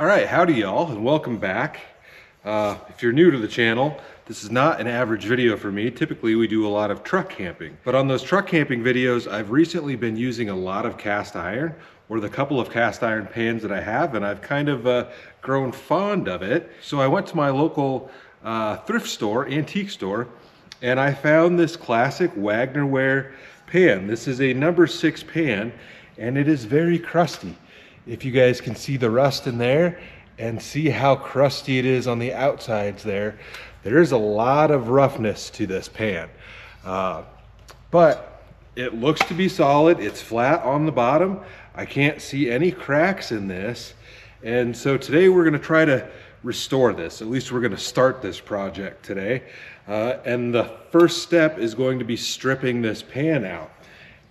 All right, howdy y'all, and welcome back. If you're new to the channel, this is not an average video for me. Typically we do a lot of truck camping, but on those truck camping videos, I've recently been using a lot of cast iron, or the couple of cast iron pans that I have, and I've kind of grown fond of it. So I went to my local thrift store, antique store, and I found this classic Wagner Ware pan. This is a number 6 pan, and it is very crusty. If you guys can see the rust in there and see how crusty it is on the outsides there, there is a lot of roughness to this pan. But it looks to be solid. It's flat on the bottom. I can't see any cracks in this. And so today we're gonna try to restore this. At least we're gonna start this project today. And the first step is going to be stripping this pan out.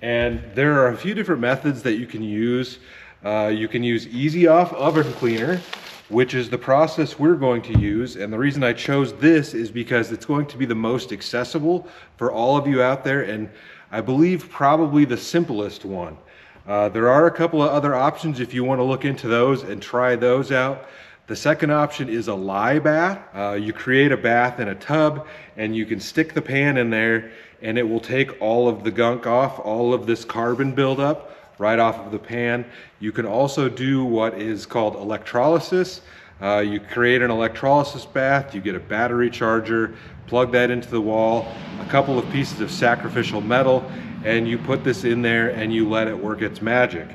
And there are a few different methods that you can use. You can use easy off oven cleaner, which is the process we're going to use. And the reason I chose this is because it's going to be the most accessible for all of you out there, and I believe probably the simplest one. There are a couple of other options if you want to look into those and try those out. The second option is a lye bath. You create a bath in a tub and you can stick the pan in there and it will take all of the gunk off, all of this carbon buildup right off of the pan. You can also do what is called electrolysis. You create an electrolysis bath, you get a battery charger, plug that into the wall, a couple of pieces of sacrificial metal, and you put this in there and you let it work its magic.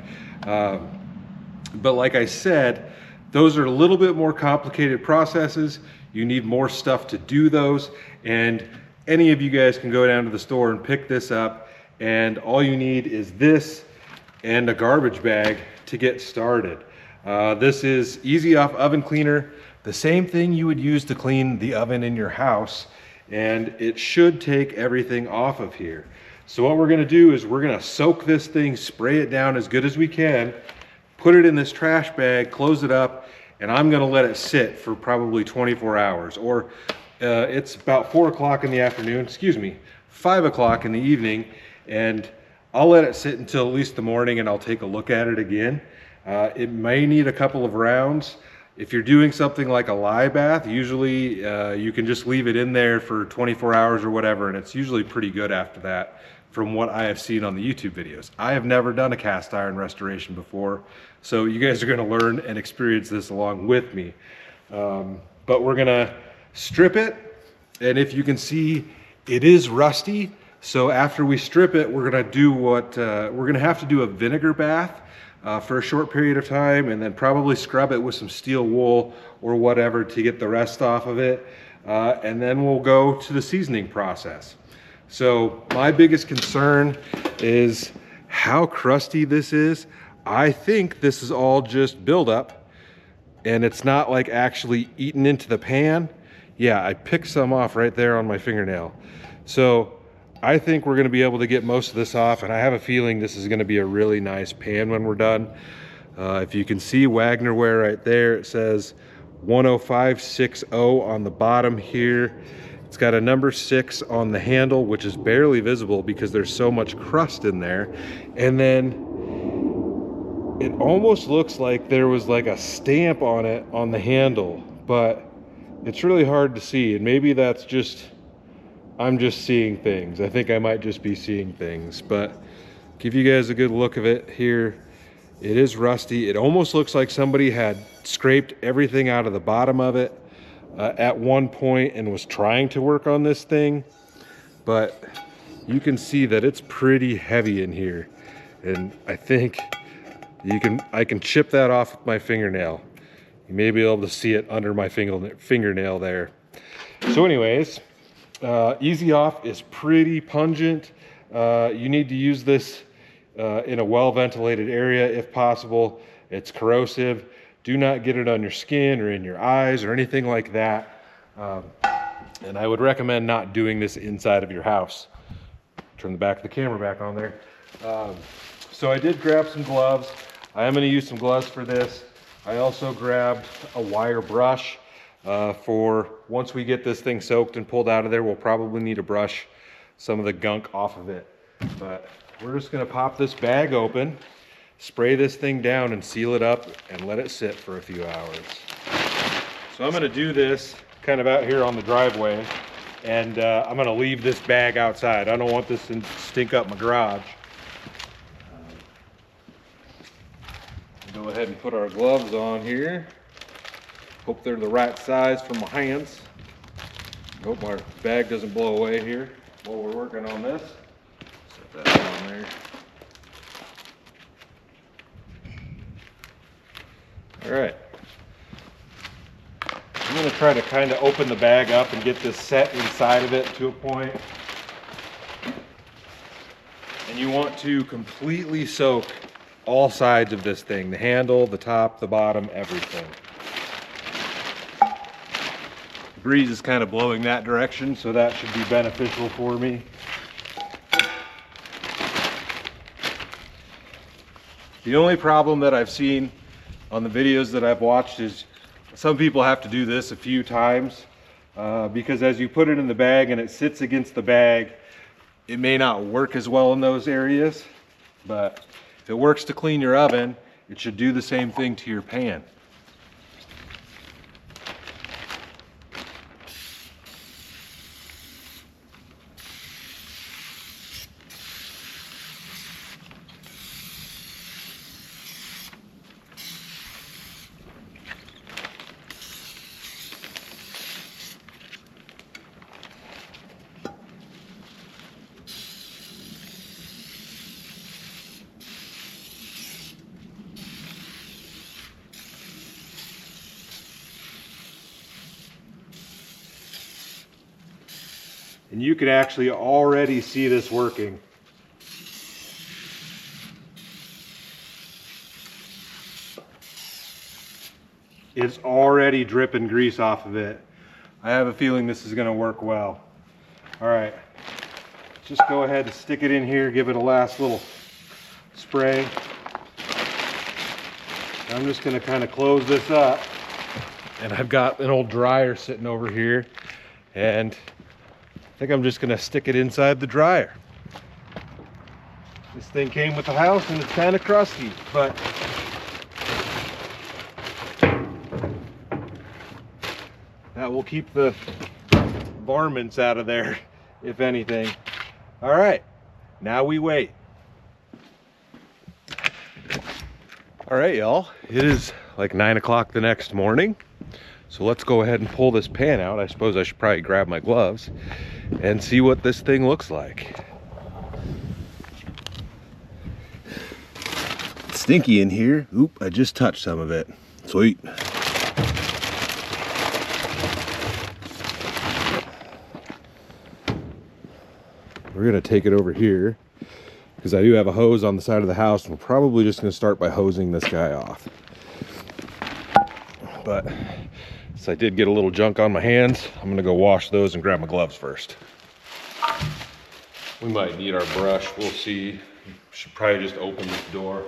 But like I said, those are a little bit more complicated processes. You need more stuff to do those, and any of you guys can go down to the store and pick this up, and all you need is this and a garbage bag to get started. This is easy off oven cleaner, the same thing you would use to clean the oven in your house, and it should take everything off of here. So what we're gonna do is we're gonna soak this thing, spray it down as good as we can, put it in this trash bag, close it up, and I'm gonna let it sit for probably 24 hours, or it's about 4 o'clock in the afternoon, excuse me, 5 o'clock in the evening, and I'll let it sit until at least the morning and I'll take a look at it again. It may need a couple of rounds. If you're doing something like a lye bath, usually you can just leave it in there for 24 hours or whatever, and it's usually pretty good after that from what I have seen on the YouTube videos. I have never done a cast iron restoration before, so you guys are gonna learn and experience this along with me. But we're gonna strip it, and if you can see, it is rusty. So after we strip it, we're gonna do what, we're gonna have to do a vinegar bath for a short period of time, and then probably scrub it with some steel wool or whatever to get the rest off of it. And then we'll go to the seasoning process. So my biggest concern is how crusty this is. I think this is all just buildup, and it's not like actually eaten into the pan. Yeah, I picked some off right there on my fingernail. So I think we're gonna be able to get most of this off, and I have a feeling this is gonna be a really nice pan when we're done. If you can see Wagner Ware right there, it says 10560 on the bottom here. It's got a number 6 on the handle, which is barely visible because there's so much crust in there. And then it almost looks like there was like a stamp on it on the handle, but it's really hard to see, and maybe that's just, I'm just seeing things. I think I might just be seeing things, but give you guys a good look of it here. It is rusty. It almost looks like somebody had scraped everything out of the bottom of it at one point and was trying to work on this thing, but you can see that it's pretty heavy in here, and I think I can chip that off with my fingernail. You may be able to see it under my fingernail there. So anyways, easy off is pretty pungent. You need to use this in a well-ventilated area if possible. It's corrosive. Do not get it on your skin or in your eyes or anything like that. And I would recommend not doing this inside of your house. Turn the back of the camera back on there. So I did grab some gloves. I am going to use some gloves for this. I also grabbed a wire brush. For once we get this thing soaked and pulled out of there, we'll probably need to brush some of the gunk off of it. But we're just gonna pop this bag open, spray this thing down and seal it up and let it sit for a few hours. So I'm gonna do this kind of out here on the driveway, and I'm gonna leave this bag outside. I don't want this to stink up my garage. Go ahead and put our gloves on here. Hope they're the right size for my hands. Hope my bag doesn't blow away here while we're working on this. Set that on there. All right. I'm going to try to kind of open the bag up and get this set inside of it to a point. And you want to completely soak all sides of this thing, the handle, the top, the bottom, everything. The breeze is kind of blowing that direction, so that should be beneficial for me. The only problem that I've seen on the videos that I've watched is some people have to do this a few times because as you put it in the bag and it sits against the bag, it may not work as well in those areas, but if it works to clean your oven, it should do the same thing to your pan. And you can actually already see this working. It's already dripping grease off of it. I have a feeling this is going to work well. All right, just go ahead and stick it in here, give it a last little spray. I'm just going to kind of close this up. And I've got an old dryer sitting over here, and I think I'm just gonna stick it inside the dryer. This thing came with the house and it's kind of crusty, but that will keep the varmints out of there, if anything. All right, now we wait. All right, y'all, it is like 9 o'clock the next morning. So let's go ahead and pull this pan out. I suppose I should probably grab my gloves and see what this thing looks like. It's stinky in here. Oop, I just touched some of it. Sweet. We're gonna take it over here because I do have a hose on the side of the house, and we're probably just gonna start by hosing this guy off. But since I did get a little junk on my hands, I'm gonna go wash those and grab my gloves first. We might need our brush, we'll see. Should probably just open this door.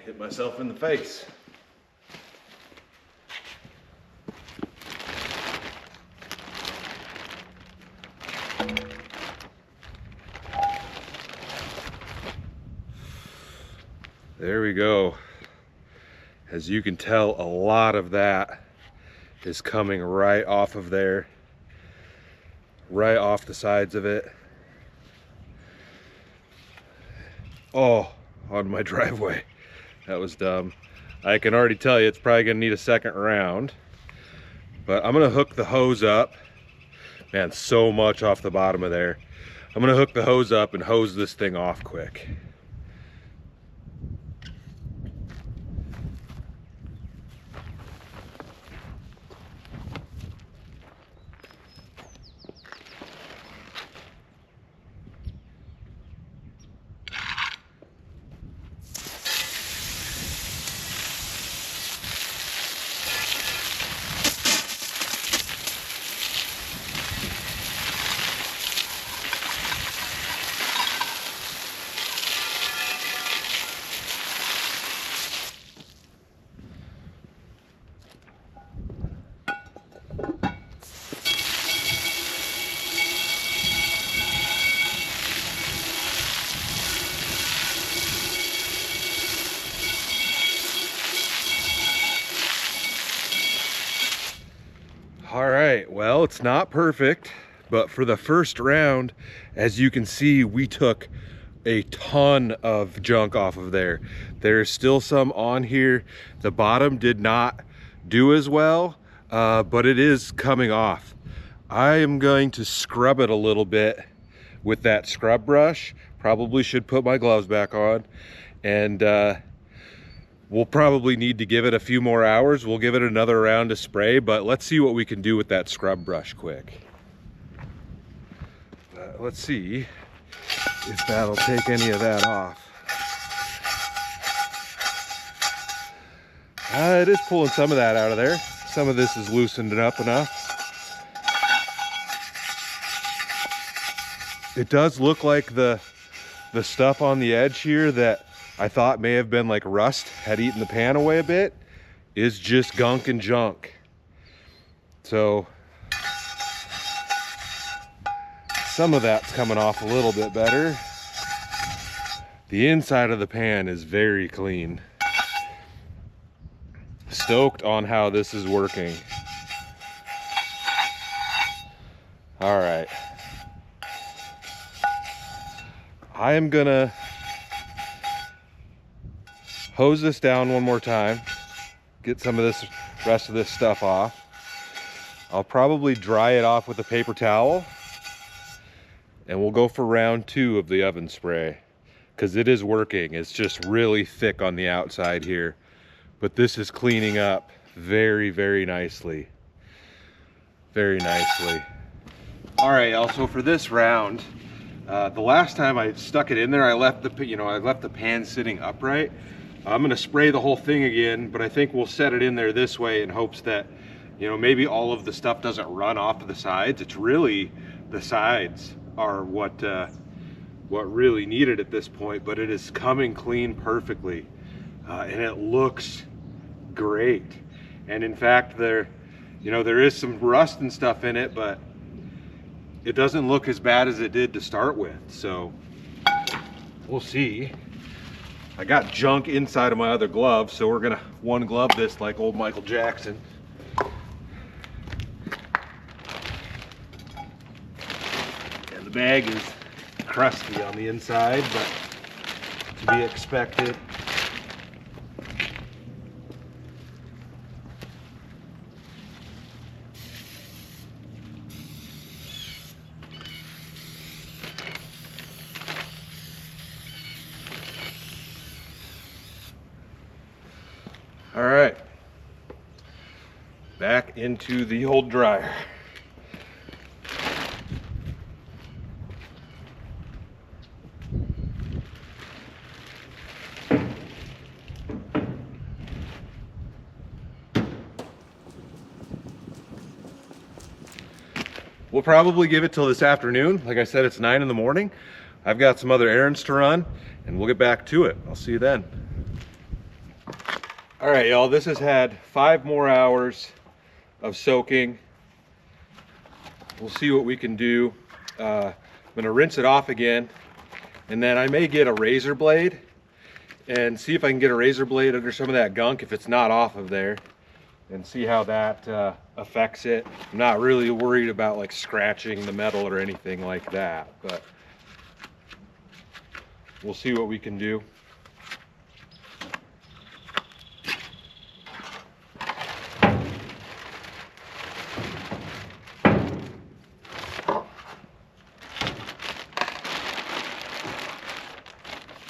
Hit myself in the face. There we go. As you can tell, a lot of that is coming right off of there, right off the sides of it. Oh, on my driveway. That was dumb. I can already tell you it's probably gonna need a second round, but I'm gonna hook the hose up. Man, so much off the bottom of there. I'm gonna hook the hose up and hose this thing off quick. All right, well, it's not perfect, but for the first round, as you can see, we took a ton of junk off of there. There's still some on here. The bottom did not do as well, but it is coming off. I am going to scrub it a little bit with that scrub brush. Probably should put my gloves back on, and we'll probably need to give it a few more hours. We'll give it another round of spray, but let's see what we can do with that scrub brush quick. Let's see if that'll take any of that off. It is pulling some of that out of there. Some of this is loosened up enough. It does look like the stuff on the edge here that I thought may have been like rust had eaten the pan away a bit is just gunk and junk. So some of that's coming off a little bit better. The inside of the pan is very clean. Stoked on how this is working. All right. I am gonna hose this down one more time, get some of this rest of this stuff off. I'll probably dry it off with a paper towel, and we'll go for round 2 of the oven spray, because it is working. It's just really thick on the outside here, but this is cleaning up very, very nicely. Very nicely. All right, also for this round, the last time I stuck it in there, I left the pan sitting upright. I'm gonna spray the whole thing again, but I think we'll set it in there this way in hopes that, maybe all of the stuff doesn't run off of the sides. It's really the sides are what really needed at this point, but it is coming clean perfectly, and it looks great. And in fact, there is some rust and stuff in it, but it doesn't look as bad as it did to start with. So we'll see. I got junk inside of my other glove, so we're gonna one glove this like old Michael Jackson. And the bag is crusty on the inside, but to be expected. All right, back into the old dryer. We'll probably give it till this afternoon. Like I said, it's 9 in the morning. I've got some other errands to run, and we'll get back to it. I'll see you then. All right, y'all, this has had 5 more hours of soaking. We'll see what we can do. I'm gonna rinse it off again, and then I may get a razor blade and see if I can get a razor blade under some of that gunk if it's not off of there, and see how that affects it. I'm not really worried about like scratching the metal or anything like that, but we'll see what we can do.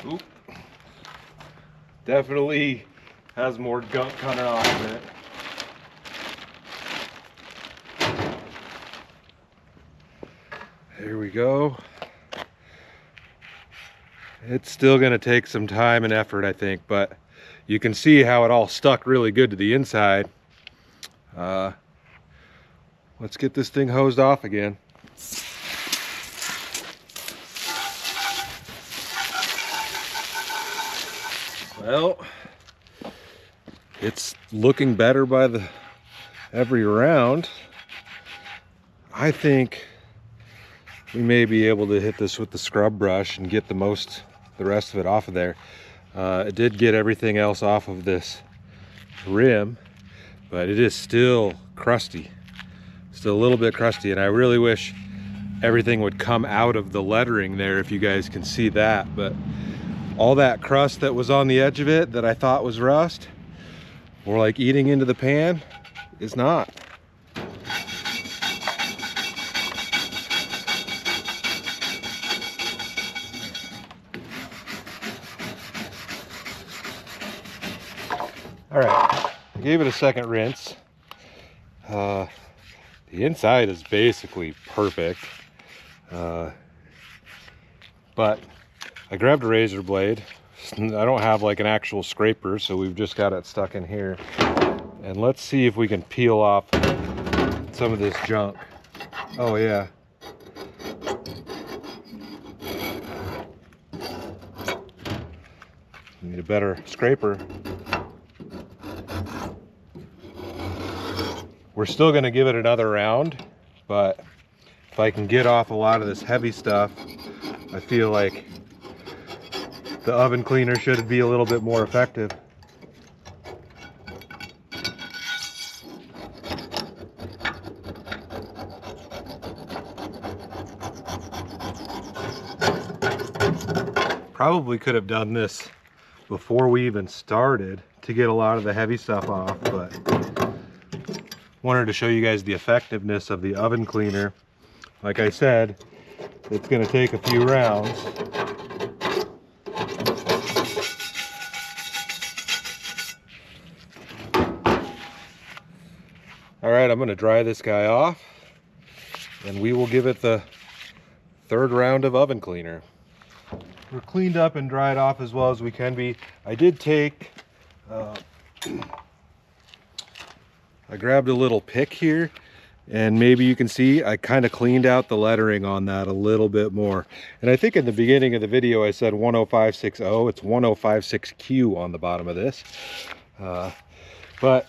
Oop. Definitely has more gunk coming off of it. There we go. It's still going to take some time and effort, I think, but you can see how it all stuck really good to the inside. Let's get this thing hosed off again. Well, it's looking better by every round. I think we may be able to hit this with the scrub brush and get the rest of it off of there. It did get everything else off of this rim, but it is still crusty. Still a little bit crusty, and I really wish everything would come out of the lettering there, if you guys can see that. But all that crust that was on the edge of it that I thought was rust, or like eating into the pan, is not. All right, I gave it a second rinse. The inside is basically perfect, but I grabbed a razor blade. I don't have like an actual scraper, so we've just got it stuck in here. And let's see if we can peel off some of this junk. Oh yeah. Need a better scraper. We're still gonna give it another round, but if I can get off a lot of this heavy stuff, I feel like the oven cleaner should be a little bit more effective. Probably could have done this before we even started to get a lot of the heavy stuff off, but wanted to show you guys the effectiveness of the oven cleaner. Like I said, it's going to take a few rounds. All right, I'm going to dry this guy off, and we will give it the third round of oven cleaner. We're cleaned up and dried off as well as we can be. I did take, I grabbed a little pick here, and maybe you can see I kind of cleaned out the lettering on that a little bit more. And I think in the beginning of the video I said 10560. It's 105.6Q on the bottom of this. But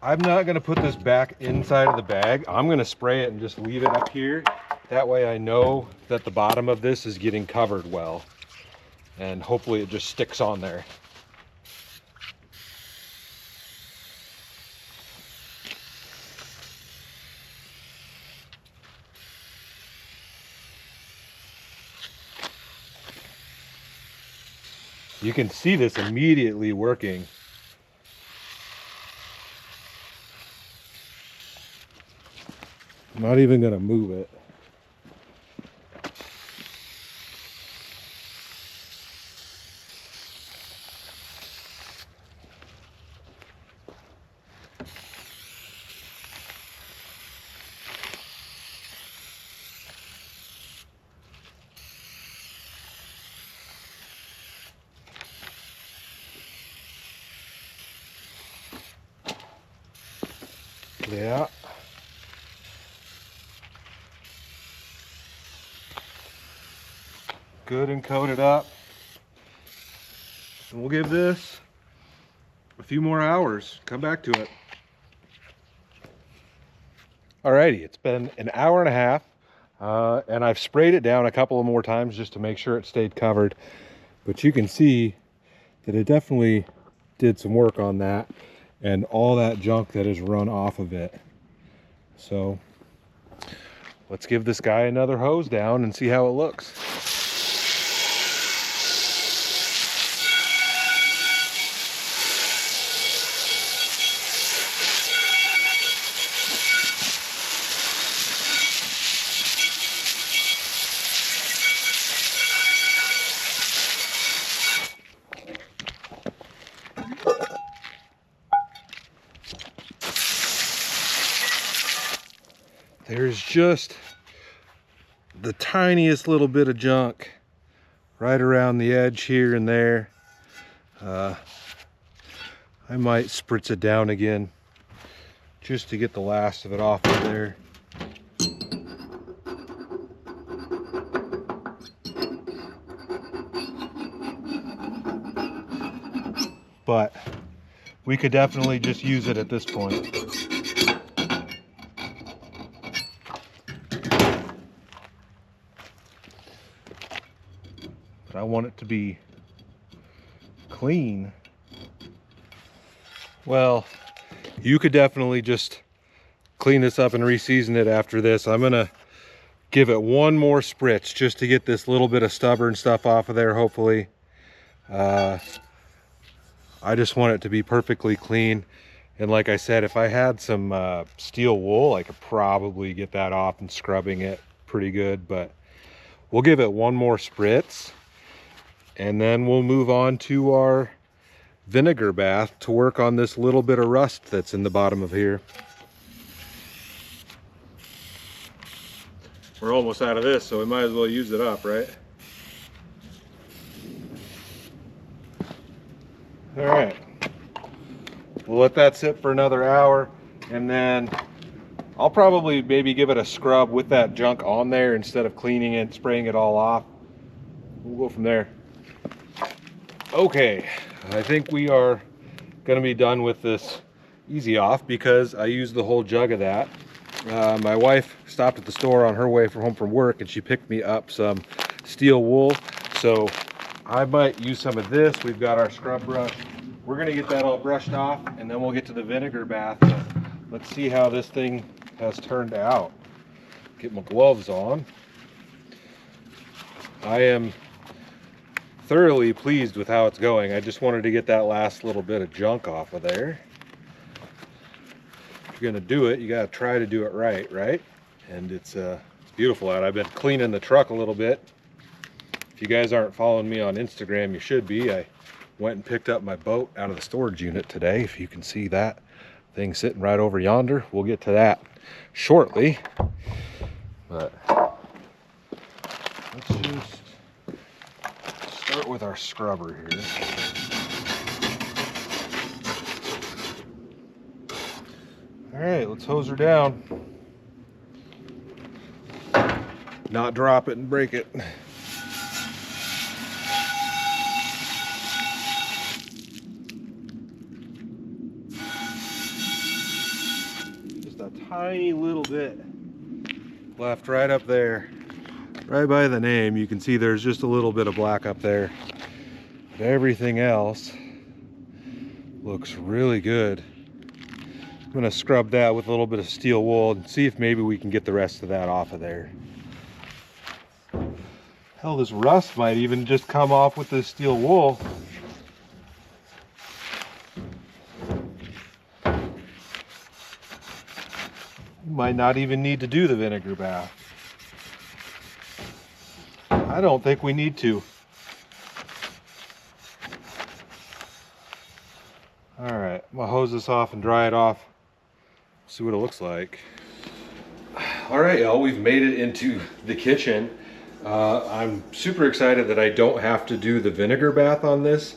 I'm not going to put this back inside of the bag. I'm going to spray it and just leave it up here. That way I know that the bottom of this is getting covered well, and hopefully it just sticks on there. You can see this immediately working. I'm not even going to move it. Yeah. Good and coated up. And we'll give this a few more hours. Come back to it. Alrighty, it's been an hour and a half, and I've sprayed it down a couple of more times just to make sure it stayed covered. But you can see that it definitely did some work on that and all that junk that has run off of it. So let's give this guy another hose down and see how it looks. There's just the tiniest little bit of junk right around the edge here and there. I might spritz it down again just to get the last of it off of there. But we could definitely just use it at this point. I want it to be clean. Well, you could definitely just clean this up and re-season it after this. I'm gonna give it one more spritz just to get this little bit of stubborn stuff off of there, hopefully. I just want it to be perfectly clean. And like I said, if I had some steel wool, I could probably get that off and scrubbing it pretty good, but we'll give it one more spritz and then we'll move on to our vinegar bath to work on this little bit of rust that's in the bottom of here. We're almost out of this, so we might as well use it up, right? All right, we'll let that sit for another hour, and then I'll probably maybe give it a scrub with that junk on there instead of cleaning it, spraying it all off. We'll go from there. Okay, I think we are gonna be done with this easy off because I used the whole jug of that. My wife stopped at the store on her way home from work and she picked me up some steel wool. So I might use some of this. We've got our scrub brush. We're gonna get that all brushed off and then we'll get to the vinegar bath. Let's see how this thing has turned out. Get my gloves on. I am thoroughly pleased with how it's going. I just wanted to get that last little bit of junk off of there. If you're gonna do it, you gotta try to do it right? And it's beautiful out. I've been cleaning the truck a little bit. If you guys aren't following me on Instagram, you should be. I went and picked up my boat out of the storage unit today. If you can see that thing sitting right over yonder, we'll get to that shortly. But let's just start with our scrubber here. All right, let's hose her down. Not drop it and break it. Just a tiny little bit left right up there. Right by the name, you can see there's just a little bit of black up there. But everything else looks really good. I'm gonna scrub that with a little bit of steel wool and see if maybe we can get the rest of that off of there. Hell, this rust might even just come off with this steel wool. You might not even need to do the vinegar bath. I don't think we need to. All right, I'm gonna hose this off and dry it off. See what it looks like. All right, y'all, we've made it into the kitchen. I'm super excited that I don't have to do the vinegar bath on this.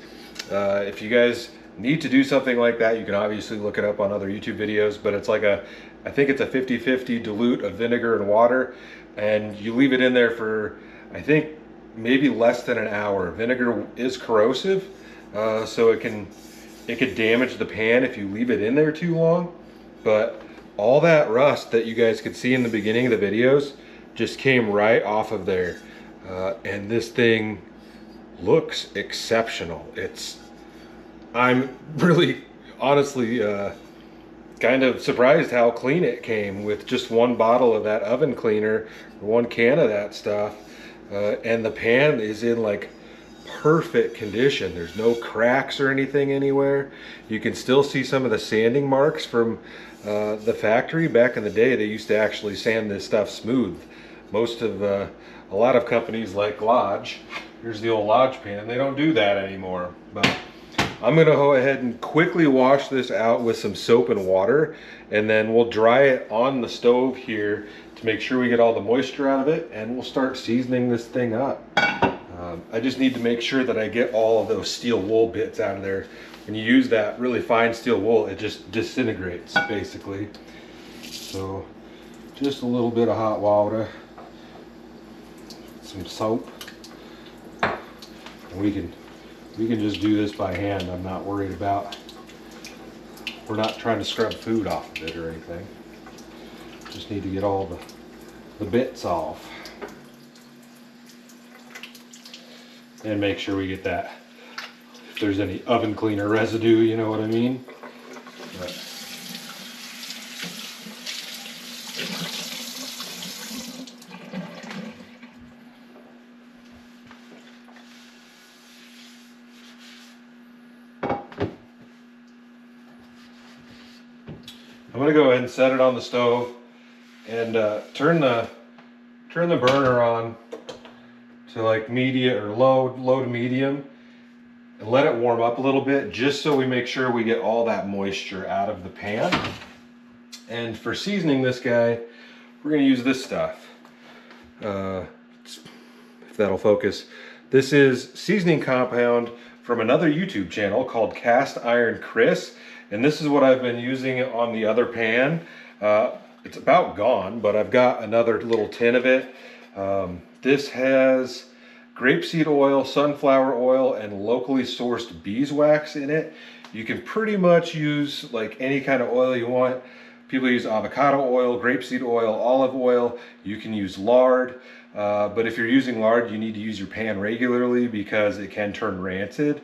If you guys need to do something like that, you can obviously look it up on other YouTube videos, but it's like I think it's a 50-50 dilute of vinegar and water, and you leave it in there for, I think, maybe less than an hour. Vinegar is corrosive, so it could damage the pan if you leave it in there too long. But all that rust that you guys could see in the beginning of the videos just came right off of there. And this thing looks exceptional. I'm really, honestly, kind of surprised how clean it came with just one bottle of that oven cleaner, one can of that stuff. And the pan is in like perfect condition. There's no cracks or anything anywhere. You can still see some of the sanding marks from the factory. Back in the day, they used to actually sand this stuff smooth. A lot of companies like Lodge, here's the old Lodge pan, they don't do that anymore. But I'm gonna go ahead and quickly wash this out with some soap and water, and then we'll dry it on the stove here to make sure we get all the moisture out of it, and we'll start seasoning this thing up. I just need to make sure that I get all of those steel wool bits out of there. When you use that really fine steel wool, it just disintegrates basically. So just a little bit of hot water, some soap, and we can just do this by hand. I'm not worried about, we're not trying to scrub food off of it or anything. Just need to get all the bits off. And make sure we get that, if there's any oven cleaner residue, you know what I mean? But I'm gonna go ahead and set it on the stove and turn the burner on to like medium or low to medium, and let it warm up a little bit, just so we make sure we get all that moisture out of the pan. And for seasoning this guy, we're gonna use this stuff. If that'll focus. This is seasoning compound from another YouTube channel called Cast Iron Chris, and this is what I've been using on the other pan. It's about gone, but I've got another little tin of it. This has grapeseed oil, sunflower oil, and locally sourced beeswax in it. You can pretty much use like any kind of oil you want. People use avocado oil, grapeseed oil, olive oil. You can use lard. But if you're using lard, you need to use your pan regularly because it can turn rancid.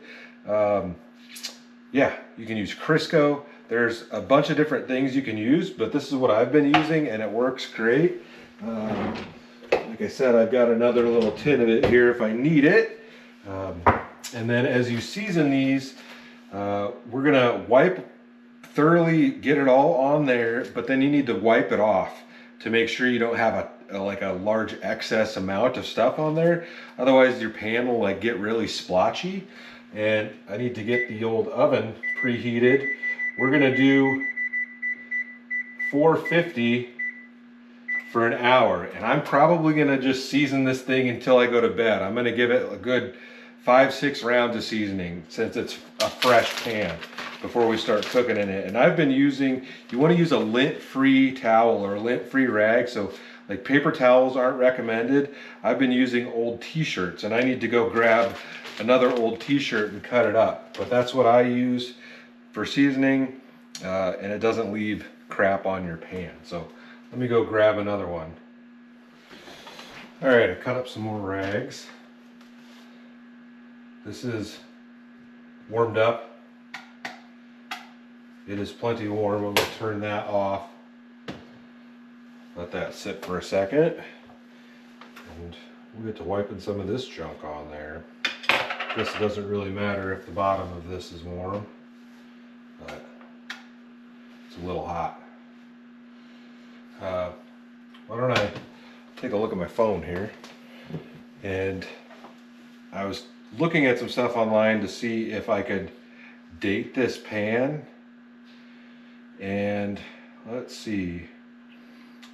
Yeah, you can use Crisco. There's a bunch of different things you can use, but this is what I've been using and it works great. Like I said, I've got another little tin of it here if I need it. And then as you season these, we're gonna thoroughly get it all on there, but then you need to wipe it off to make sure you don't have a large excess amount of stuff on there. Otherwise your pan will like get really splotchy. And I need to get the old oven preheated. We're gonna do 450 for an hour, and I'm probably gonna just season this thing until I go to bed. I'm gonna give it a good 5-6 rounds of seasoning since it's a fresh pan before we start cooking in it. And I've been using, you want to use a lint-free towel or a lint-free rag. So like paper towels aren't recommended. I've been using old t-shirts, and I need to go grab another old t-shirt and cut it up. But that's what I use for seasoning, and it doesn't leave crap on your pan. So let me go grab another one. All right, I cut up some more rags. This is warmed up. It is plenty warm. I'm going to turn that off. Let that sit for a second. And we'll get to wiping some of this junk on there. This doesn't really matter if the bottom of this is warm, but it's a little hot. Why don't I take a look at my phone here? And I was looking at some stuff online to see if I could date this pan. And let's see,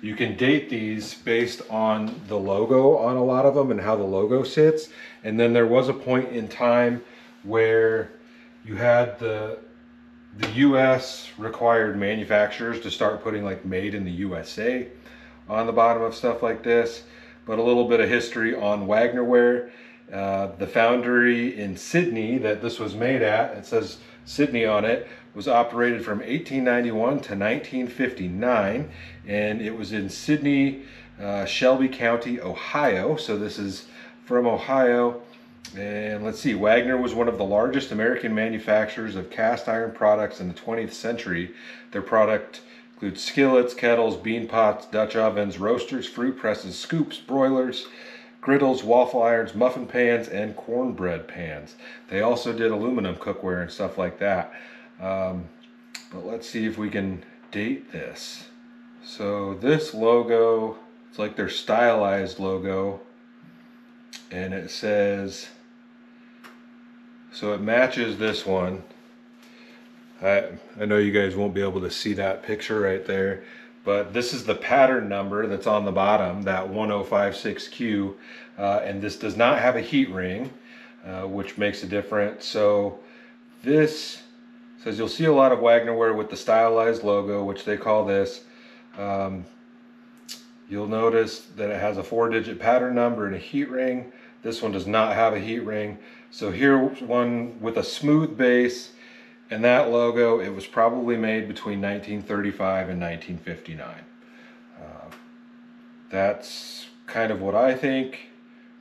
you can date these based on the logo on a lot of them and how the logo sits. And then there was a point in time where you had the US required manufacturers to start putting like made in the USA on the bottom of stuff like this. But a little bit of history on Wagner Ware. The foundry in Sydney that this was made at, it says Sydney on it, was operated from 1891 to 1959, and it was in Sydney, Shelby County, Ohio. So this is from Ohio. And let's see, Wagner was one of the largest American manufacturers of cast iron products in the 20th century. Their product includes skillets, kettles, bean pots, Dutch ovens, roasters, fruit presses, scoops, broilers, griddles, waffle irons, muffin pans, and cornbread pans. They also did aluminum cookware and stuff like that. But let's see if we can date this. So this logo, it's like their stylized logo, and it says, so it matches this one. I know you guys won't be able to see that picture right there, but this is the pattern number that's on the bottom, that 1056Q, and this does not have a heat ring, which makes a difference. So this says, you'll see a lot of Wagner Ware with the stylized logo, which they call this. You'll notice that it has a 4-digit pattern number and a heat ring. This one does not have a heat ring. So here's one with a smooth base, and that logo, it was probably made between 1935 and 1959. That's kind of what I think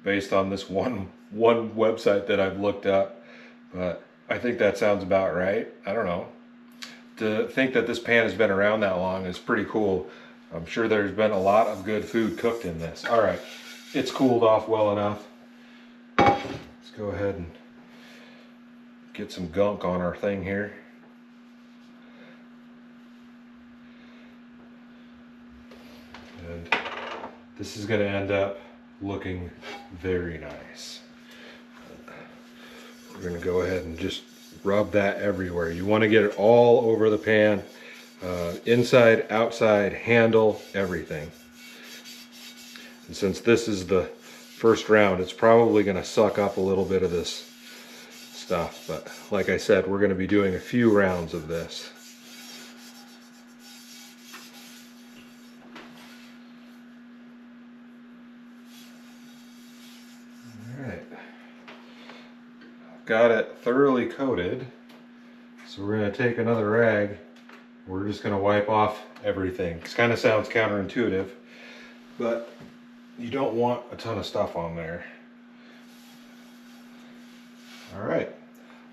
based on this one website that I've looked up, but I think that sounds about right. I don't know. To think that this pan has been around that long is pretty cool. I'm sure there's been a lot of good food cooked in this. All right, it's cooled off well enough. Let's go ahead and get some gunk on our thing here. this is going to end up looking very nice. We're going to go ahead and just rub that everywhere. You want to get it all over the pan, inside, outside, handle, everything. And since this is the first round, it's probably going to suck up a little bit of this stuff, but like I said, we're going to be doing a few rounds of this. All right, I've got it thoroughly coated, so we're going to take another rag. We're just going to wipe off everything. It kind of sounds counterintuitive, but you don't want a ton of stuff on there. All right,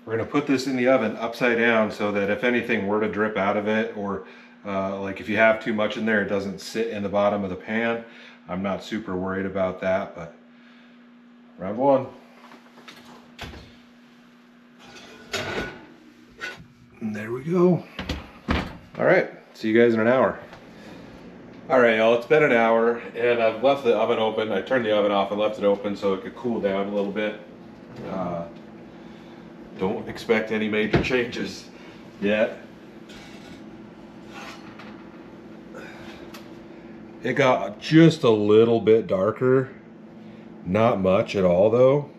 we're going to put this in the oven upside down so that if anything were to drip out of it, or like if you have too much in there, it doesn't sit in the bottom of the pan. I'm not super worried about that, but round one. And there we go. All right, see you guys in an hour. All right, y'all, it's been an hour and I've left the oven open. I turned the oven off and left it open so it could cool down a little bit. Don't expect any major changes yet. It got just a little bit darker, not much at all though.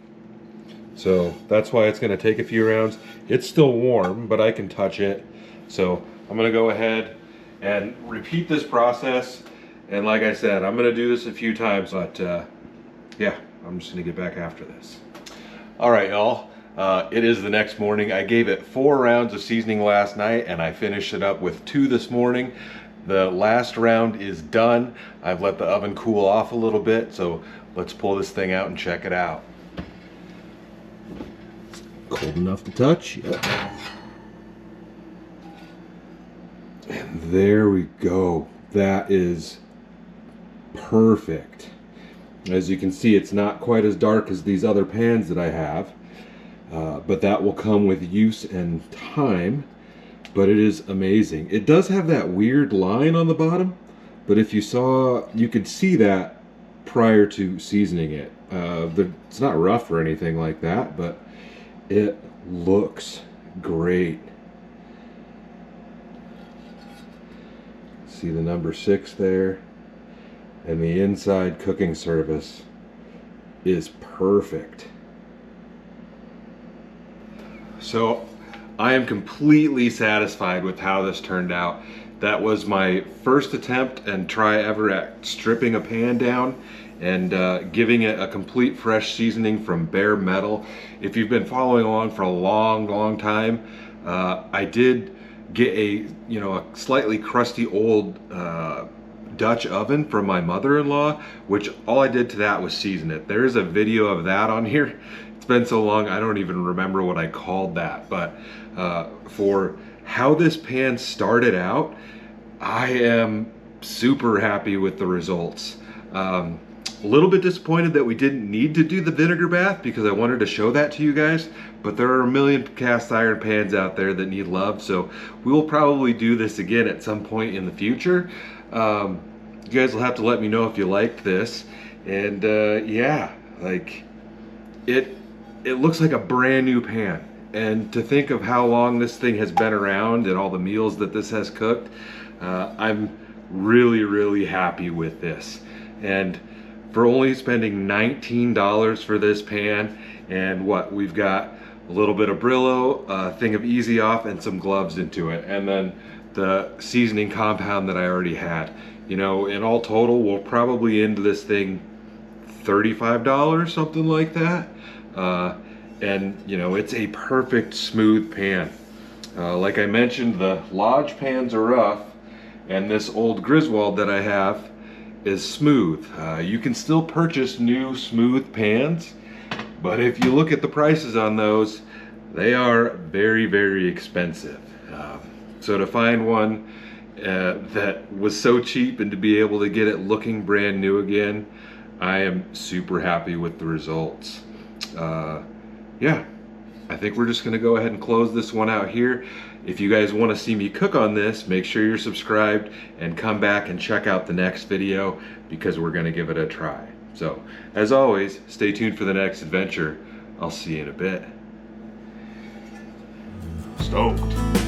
So that's why it's gonna take a few rounds. It's still warm, but I can touch it. So I'm gonna go ahead and repeat this process. And like I said, I'm gonna do this a few times, but yeah, I'm just gonna get back after this. All right, y'all. It is the next morning. I gave it 4 rounds of seasoning last night and I finished it up with 2 this morning. The last round is done. I've let the oven cool off a little bit, so let's pull this thing out and check it out. It's cold enough to touch. Yep. And there we go. That is perfect. As you can see, it's not quite as dark as these other pans that I have. But that will come with use and time, but it is amazing. It does have that weird line on the bottom, but if you saw, you could see that prior to seasoning it. It's not rough or anything like that, but it looks great. See the number 6 there, and the inside cooking surface is perfect. So I am completely satisfied with how this turned out. That was my first attempt and try ever at stripping a pan down and giving it a complete fresh seasoning from bare metal. If you've been following along for a long time, I did get a slightly crusty old Dutch oven from my mother-in-law, which all I did to that was season it. There is a video of that on here. It's been so long I don't even remember what I called that, but for how this pan started out, I am super happy with the results. A little bit disappointed that we didn't need to do the vinegar bath because I wanted to show that to you guys, but there are a million cast iron pans out there that need love, so we will probably do this again at some point in the future. You guys will have to let me know if you liked this, and yeah, like it looks like a brand new pan. And to think of how long this thing has been around and all the meals that this has cooked, I'm really happy with this. And for only spending $19 for this pan, and what we've got, a little bit of Brillo, a thing of Easy Off, and some gloves into it, and then the seasoning compound that I already had. You know, in all total, we'll probably end this thing $35, something like that. And you know, it's a perfect smooth pan. Like I mentioned, the Lodge pans are rough, and this old Griswold that I have is smooth. You can still purchase new smooth pans, but if you look at the prices on those, they are very expensive. So to find one that was so cheap and to be able to get it looking brand new again, I am super happy with the results. Yeah, I think we're just gonna go ahead and close this one out here. If you guys want to see me cook on this, make sure you're subscribed and come back and check out the next video because we're going to give it a try. So, as always, stay tuned for the next adventure. I'll see you in a bit. Stoked.